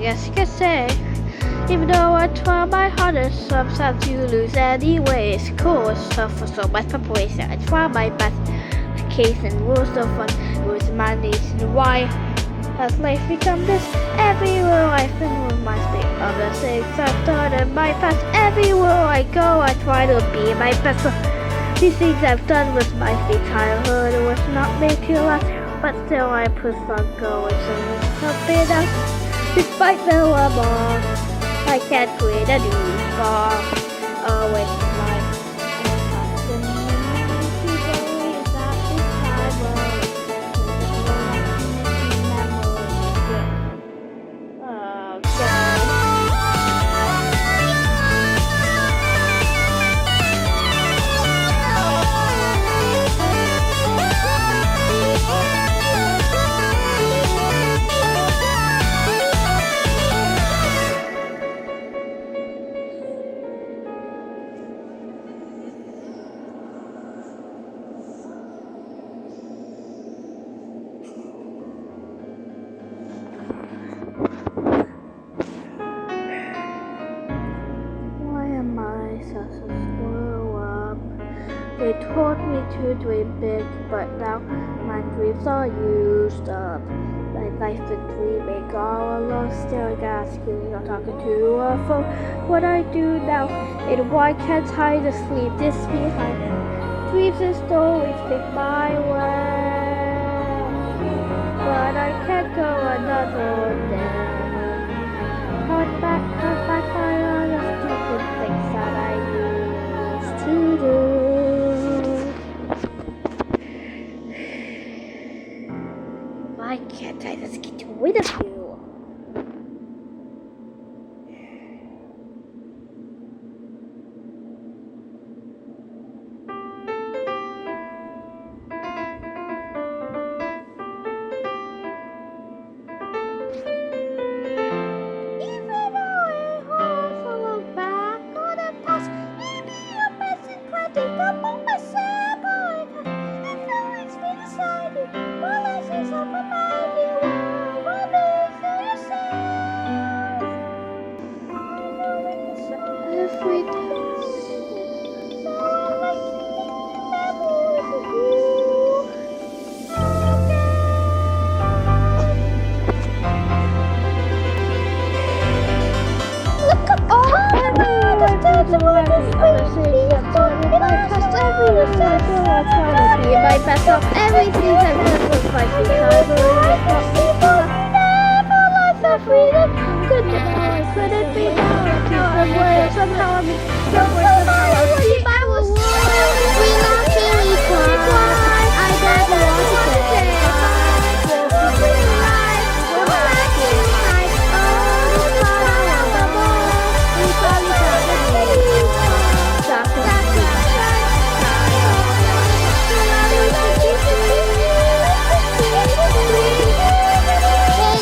guess you could say. Even though I try my hardest, sometimes you lose anyways. Cool stuff for so much preparation. I try my best. The case and rules of fun. Rules my nation. Why has life become this? Everywhere I've been reminds me of the things I've done in my past. Everywhere I go, I try to be my best. These things I've done with my free childhood was not made to last, but still I push on going, so it's something else. Despite the wrong, I can't create a new scar. Oh, it's my They taught me to dream big, but now my dreams are used up. My life been dreaming all alone, staring at a screen or talking to a phone. What I do now, and why can't I just leave this behind? Dreams and stories make my way, but I can't go another day. Cut back all the stupid things that I used to do. Why can't I just get rid of you? Even though it hurts to look back on the past, maybe your best is planting up on my sample. It feels me beside you, while I see something behind you. Every look up all the things I try to be my best of everything I've done with my freedom. Could it be somewhere, somehow I'm somewhere, I was we not really cry. I never want to say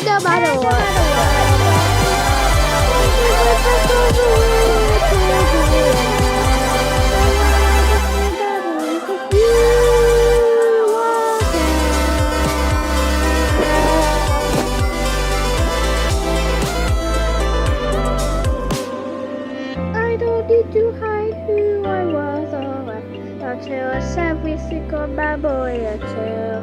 no matter what. I don't need to hide who I was alright until I said we stick on my boy until